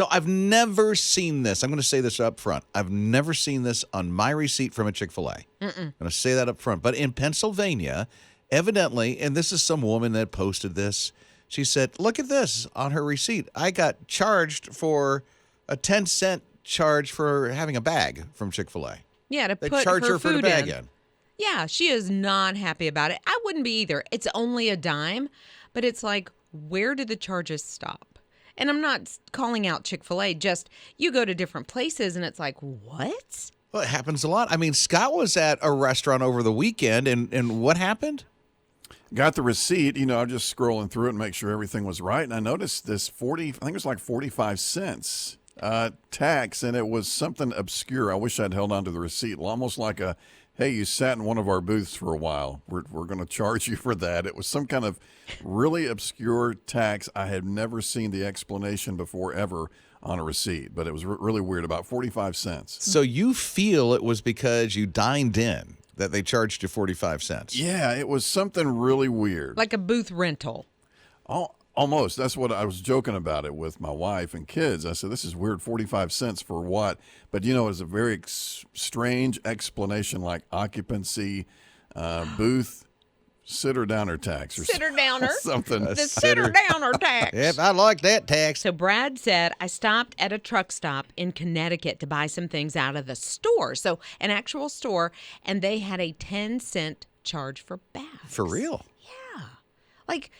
So I've never seen this. I'm going to say this up front. I've never seen this on my receipt from a Chick Fil A. I'm going to say that up front. But in Pennsylvania, evidently, and this is some woman that posted this, she said, look at this on her receipt. I got charged for a 10-cent charge for having a bag from Chick Fil A. Yeah, to They put charge her her for the food bag in. in. Yeah, she is not happy about it. I wouldn't be either. It's only a dime, but it's like, where did the charges stop? And I'm not calling out Chick Fil A, just you go to different places and it's like, what? Well, it happens a lot. I mean, Scott was at a restaurant over the weekend, and what happened? Got the receipt, I was just scrolling through it and make sure everything was right. And I noticed this I think it was like 45 cents tax, and it was something obscure. I wish I'd held on to the receipt. Almost like hey, you sat in one of our booths for a while. We're going to charge you for that. It was some kind of really obscure tax. I had never seen the explanation before ever on a receipt, but it was really weird, about 45 cents. So you feel it was because you dined in that they charged you 45 cents. Yeah, it was something really weird. Like a booth rental. Almost. That's what I was joking about it with my wife and kids. I said, this is weird, 45 cents for what? But, it was a very strange explanation, like occupancy, booth, sitter-downer tax. Or Sitter-downer. Something. The sitter-downer tax. Yep, I like that tax. So Brad said, I stopped at a truck stop in Connecticut to buy some things out of the store. So an actual store, and they had a 10-cent charge for bags. For real? Yeah. Like,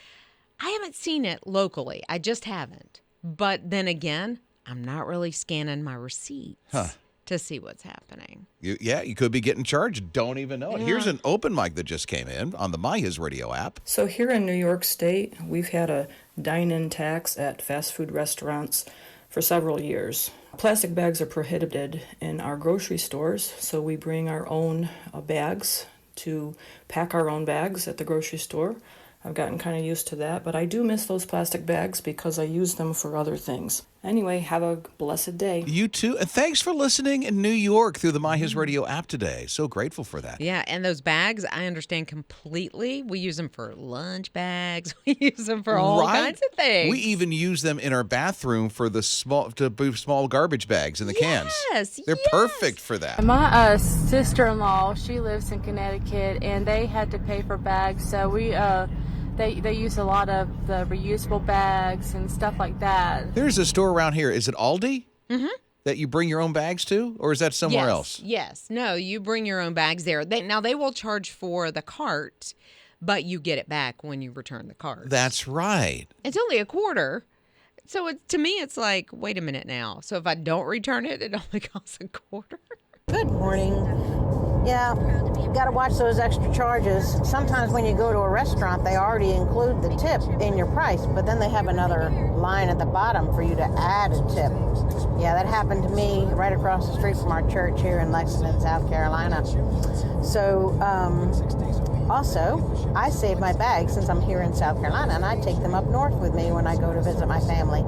I haven't seen it locally. I just haven't. But then again, I'm not really scanning my receipts to see what's happening. You could be getting charged. Don't even know it. Yeah. Here's an open mic that just came in on the My HISRadio app. So here in New York State, we've had a dine-in tax at fast food restaurants for several years. Plastic bags are prohibited in our grocery stores, so we bring our own bags to pack our own bags at the grocery store. I've gotten kind of used to that, but I do miss those plastic bags because I use them for other things. Anyway, have a blessed day. You too. And thanks for listening in New York through the My HISRadio app today. So grateful for that. Yeah, and those bags, I understand completely. We use them for lunch bags. We use them for all kinds of things. We even use them in our bathroom for the small garbage bags in the cans. Yes, They're perfect for that. My sister-in-law, she lives in Connecticut, and they had to pay for bags, so we they use a lot of the reusable bags and stuff like that. There's a store around here. Is it Aldi? Mm-hmm. That you bring your own bags to, or is that somewhere else? Yes. No, you bring your own bags there. They will charge for the cart, but you get it back when you return the cart. That's right. It's only a quarter. So to me, it's like, wait a minute now. So if I don't return it, it only costs a quarter. Good morning. Yeah, you got to watch those extra charges. Sometimes when you go to a restaurant, they already include the tip in your price, but then they have another line at the bottom for you to add a tip. Yeah, that happened to me right across the street from our church here in Lexington, South Carolina. So, also, I save my bags since I'm here in South Carolina, and I take them up north with me when I go to visit my family.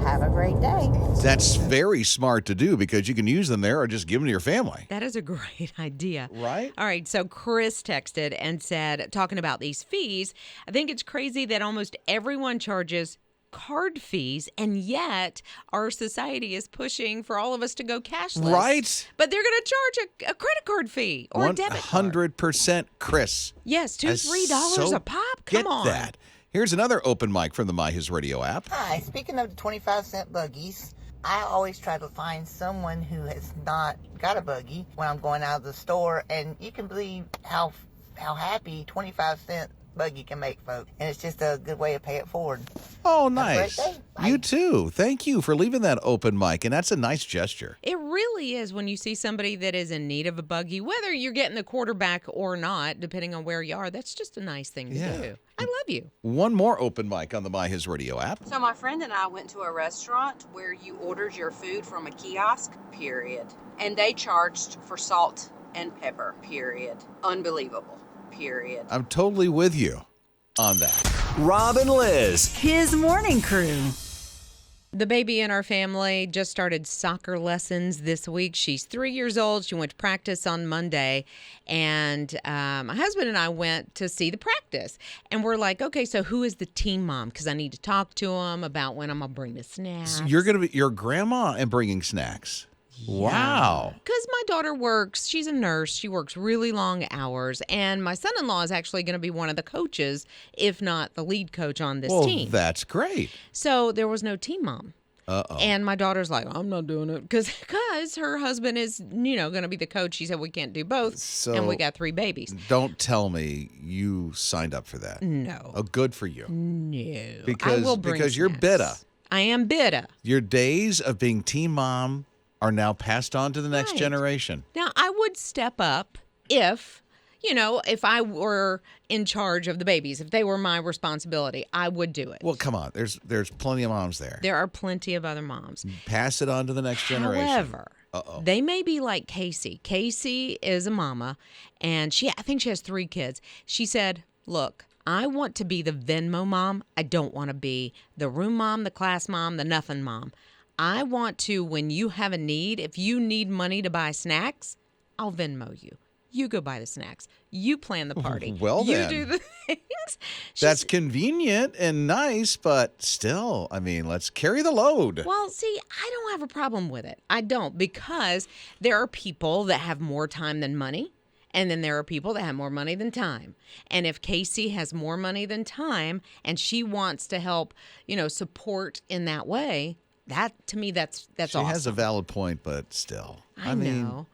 Have a great day. That's very smart to do because you can use them there or just give them to your family. That is a great idea. Right? All right, so Chris texted and said, talking about these fees, I think it's crazy that almost everyone charges card fees, and yet our society is pushing for all of us to go cashless. Right. But they're going to charge a credit card fee or a debit card. 100% Chris. Yes, $2-3 a pop. Come on. Get that. Here's another open mic from the My HISRadio app. Hi, speaking of the 25-cent buggies, I always try to find someone who has not got a buggy when I'm going out of the store, and you can believe how happy 25-cent buggy can make folks, and it's just a good way to pay it forward. Oh, Have a nice. great day. Bye. You too. Thank you for leaving that open mic, and that's a nice gesture. It really is when you see somebody that is in need of a buggy, whether you're getting the quarterback or not, depending on where you are. That's just a nice thing to do. I love you. One more open mic on the My HISRadio app. So my friend and I went to a restaurant where you ordered your food from a kiosk, period. And they charged for salt and pepper, period. Unbelievable, period. I'm totally with you on that. Rob and Lizz. His morning crew. The baby in our family just started soccer lessons this week. She's 3 years old. She went to practice on Monday. And my husband and I went to see the practice. And we're like, okay, so who is the team mom? Because I need to talk to him about when I'm going to bring the snacks. So you're going to be your grandma and bringing snacks. Wow. Because my daughter works. She's a nurse. She works really long hours. And my son-in-law is actually going to be one of the coaches, if not the lead coach on this team. That's great. So there was no team mom. Uh-oh. And my daughter's like, I'm not doing it because her husband is, going to be the coach. She said we can't do both. And we got 3 babies. Don't tell me you signed up for that. No. Oh, good for you. No. Because you're bitter. I am bitter. Your days of being team mom are now passed on to the next generation. Now, I would step up if I were in charge of the babies, if they were my responsibility, I would do it. Well, come on. There's plenty of moms there. There are plenty of other moms. Pass it on to the next generation. However, they may be like Casey. Casey is a mama, and I think she has 3 kids. She said, look, I want to be the Venmo mom. I don't want to be the room mom, the class mom, the nothing mom. I want to, when you have a need, if you need money to buy snacks, I'll Venmo you. You go buy the snacks. You plan the party. Well, you then. do the things. That's convenient and nice, but still, let's carry the load. Well, see, I don't have a problem with it. I don't, because there are people that have more time than money, and then there are people that have more money than time. And if Casey has more money than time, and she wants to help, support in that way, that to me, that's awesome. She has a valid point, but still. I know.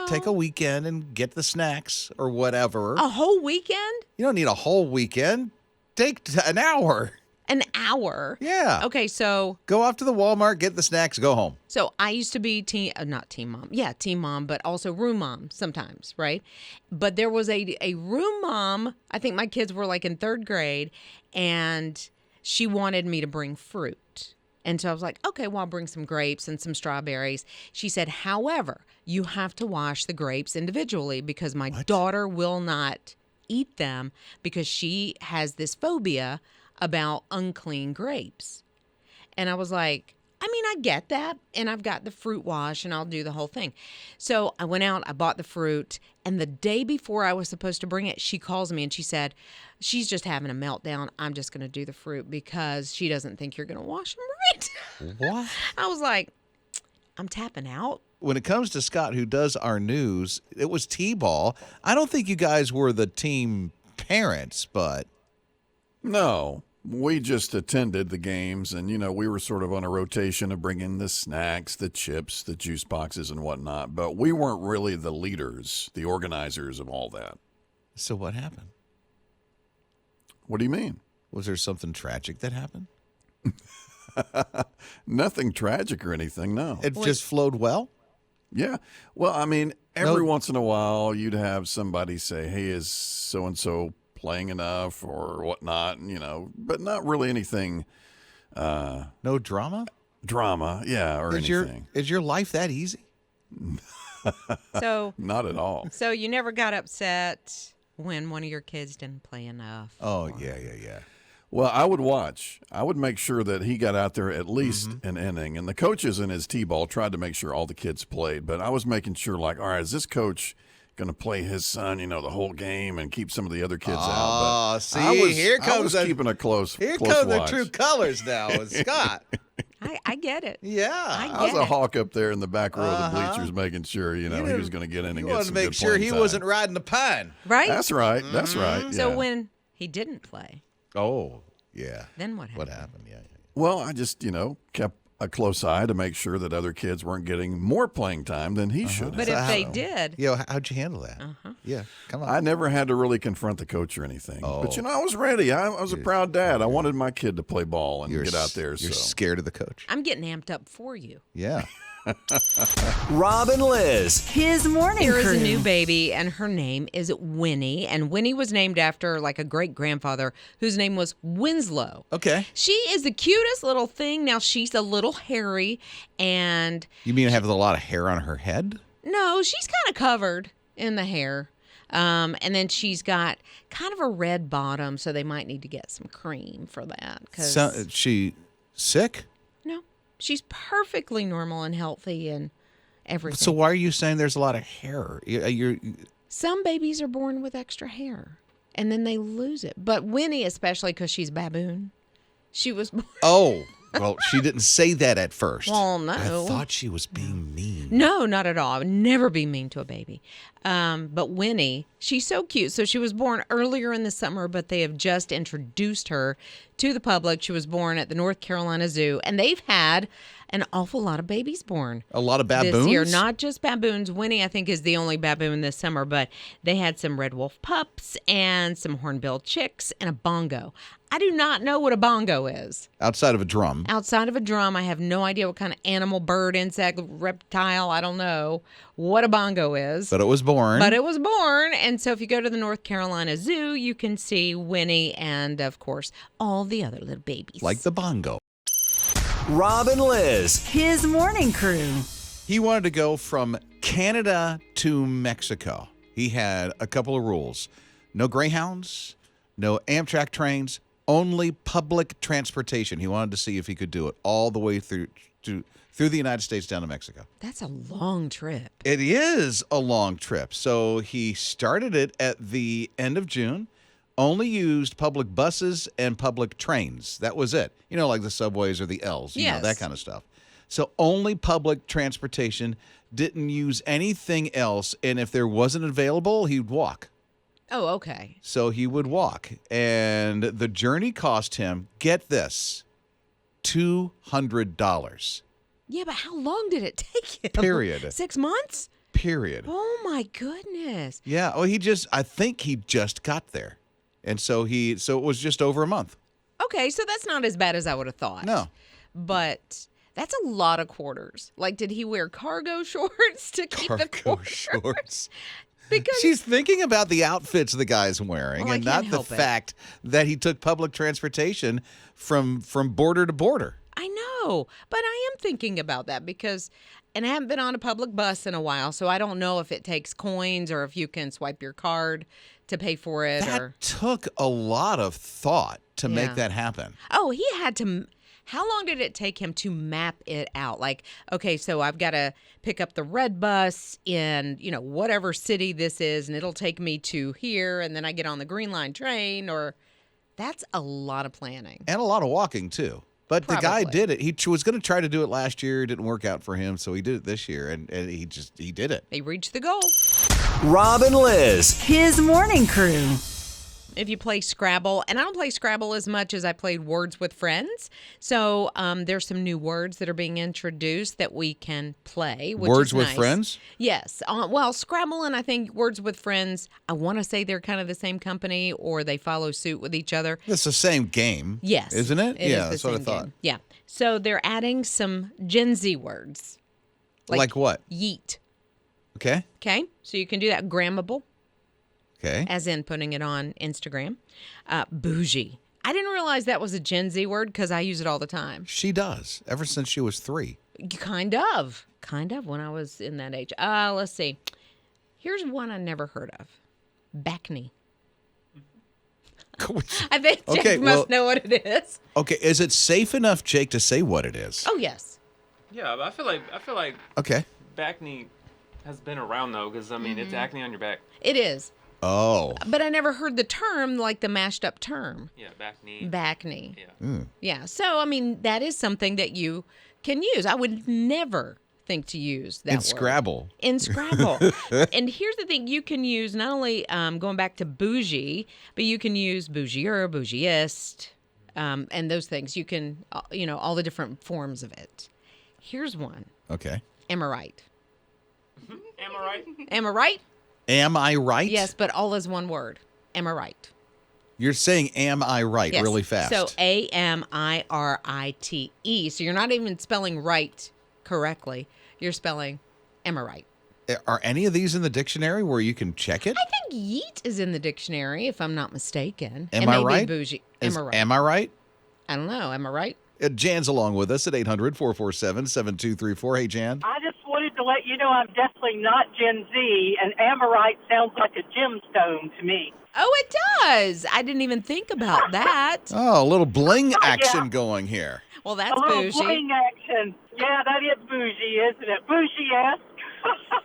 Take a weekend and get the snacks or whatever. A whole weekend? You don't need a whole weekend. Take an hour. An hour? Yeah. Okay, so go off to the Walmart, get the snacks, go home. So I used to be not team mom. Yeah, team mom, but also room mom sometimes, right? But there was a room mom. I think my kids were like in 3rd grade, and she wanted me to bring fruit. And so I was like, okay, well, I'll bring some grapes and some strawberries. She said, however, you have to wash the grapes individually because my daughter will not eat them because she has this phobia about unclean grapes. And I was like, I get that. And I've got the fruit wash and I'll do the whole thing. So I went out, I bought the fruit. And the day before I was supposed to bring it, she calls me and she said, she's just having a meltdown. I'm just going to do the fruit because she doesn't think you're going to wash them right. What? I was like, I'm tapping out. When it comes to Scott, who does our news, it was T-ball. I don't think you guys were the team parents, but. No. We just attended the games, and, we were sort of on a rotation of bringing the snacks, the chips, the juice boxes, and whatnot. But we weren't really the leaders, the organizers of all that. So what happened? What do you mean? Was there something tragic that happened? Nothing tragic or anything, no. It just flowed well? Yeah. Well, every once in a while, you'd have somebody say, hey, is so-and-so playing enough or whatnot, but not really anything. No drama? Drama, yeah, or anything. Is your life that easy? So not at all. So you never got upset when one of your kids didn't play enough? Oh, yeah. Well, I would watch. I would make sure that he got out there at least an inning. And the coaches in his T-ball tried to make sure all the kids played. But I was making sure, all right, is this coach going to play his son, the whole game and keep some of the other kids out? But see, here comes keeping a close Here close come watch. the true colors now with Scott. I get it. Yeah. I was a hawk up there in the back row of the bleachers making sure, he was going to get in and get some good playing time. You wanted to make sure he wasn't riding the pine. Right? That's right. That's right. Yeah. So when he didn't play. Oh, yeah. Then what happened? What happened? Yeah. Well, I just, kept a close eye to make sure that other kids weren't getting more playing time than he should have. But if they did. Yeah, how'd you handle that? Yeah, come on. I never had to really confront the coach or anything. Oh. But, I was ready. I was a proud dad. I wanted my kid to play ball and get out there. You're scared of the coach. I'm getting amped up for you. Yeah. Rob and Lizz. His morning There is crew. a new baby, and her name is Winnie. And Winnie was named after like a great-grandfather whose name was Winslow. Okay. She is the cutest little thing. Now, she's a little hairy, and... You mean have a lot of hair on her head? No, she's kind of covered in the hair. And then she's got kind of a red bottom, so they might need to get some cream for that. So, she sick? No. She's perfectly normal and healthy and everything. So why are you saying there's a lot of hair? Some babies are born with extra hair, and then they lose it. But Winnie, especially because she's baboon, she was born. Oh, well, she didn't say that at first. Well, no. I thought she was being mean. No, not at all. I would never be mean to a baby. But Winnie, she's so cute. So she was born earlier in the summer, but they have just introduced her to the public. She was born at the North Carolina Zoo, and they've had an awful lot of babies born. A lot of baboons? This year. Not just baboons. Winnie, I think, is the only baboon this summer, but they had some red wolf pups and some hornbill chicks and a bongo. I do not know what a bongo is. Outside of a drum. Outside of a drum, I have no idea what kind of animal, bird, insect, reptile, I don't know what a bongo is. But it was born. But it was born. And so if you go to the North Carolina Zoo, you can see Winnie and, of course, all the other little babies. Like the bongo. Rob and Lizz. His morning crew. He wanted to go from Canada to Mexico. He had a couple of rules. No Greyhounds, no Amtrak trains, only public transportation. He wanted to see if he could do it all the way through the United States down to Mexico. That's a long trip. It is a long trip. So he started it at the end of June, only used public buses and public trains. That was it. You know, like the subways or the L's, you know, that kind of stuff. So only public transportation, didn't use anything else. And if there wasn't available, he'd walk. Oh, okay. So he would walk. And the journey cost him, get this, $200. Yeah, but how long did it take him? Period. 6 months? Period. Oh, my goodness. Yeah. Well, I think he just got there. And so it was just over a month. Okay, so that's not as bad as I would have thought. No. But that's a lot of quarters. Like, did he wear cargo shorts to keep the quarters? Shorts. Because she's thinking about the outfits the guy's wearing, Well, and I can't not the help it. fact that he took public transportation from border to border. I know, but I am thinking about that because, and I haven't been on a public bus in a while, so I don't know if it takes coins or if you can swipe your card to pay for it. That took a lot of thought to make that happen. Oh, he had to. How long did it take him to map it out? Like, okay, so I've got to pick up the red bus in, whatever city this is, and it'll take me to here, and then I get on the Green Line train, or that's a lot of planning. And a lot of walking, too. But the guy did it. He was going to try to do it last year. It didn't work out for him, so he did it this year, and he did it. He reached the goal. Rob and Lizz. His morning crew. If you play Scrabble, and I don't play Scrabble as much as I played Words with Friends, so there's some new words that are being introduced that we can play, which Words is with nice. Friends? Yes. Well, Scrabble and I think Words with Friends, I want to say they're kind of the same company or they follow suit with each other. It's the same game. Yes. Isn't it? It Yeah, is that's the what I same thought. game. Yeah. So they're adding some Gen Z words. Like what? Yeet. Okay. Okay. So you can do that. Grammable. Okay. As in putting it on Instagram. Bougie. I didn't realize that was a Gen Z word because I use it all the time. She does, ever since she was 3. Kind of when I was in that age. Let's see. Here's one I never heard of. Backney. I bet Jake must know what it is. Okay, is it safe enough, Jake, to say what it is? Oh, yes. Yeah, but I feel like Okay. back knee has been around though, because it's acne on your back. It is. Oh. But I never heard the term, like the mashed up term. Yeah, back knee. Back knee. Yeah. Yeah. So, that is something that you can use. I would never think to use that In word. Scrabble. In Scrabble. And here's the thing. You can use not only going back to bougie, but you can use bougier, bougiest, and those things. You can, all the different forms of it. Here's one. Okay. Am I right? Am I right? Am I right? Am I right? Yes, but all is one word. Am I right? You're saying am I right Yes. really fast. So AMIRITE. So you're not even spelling right correctly. You're spelling am I right? Are any of these in the dictionary where you can check it? I think yeet is in the dictionary, if I'm not mistaken. Am and I maybe right? Bougie. Is- Am I right? Am I right? I don't know. Am I right? Jan's along with us at 800-447-7234. Hey, Jan. I just wanted to let you know I'm definitely not Gen Z, and Amorite sounds like a gemstone to me. Oh, it does. I didn't even think about that. Oh, a little bling action going here. Well, that's a little bougie. bling action. Yeah, that is bougie, isn't it? Bougie-esque.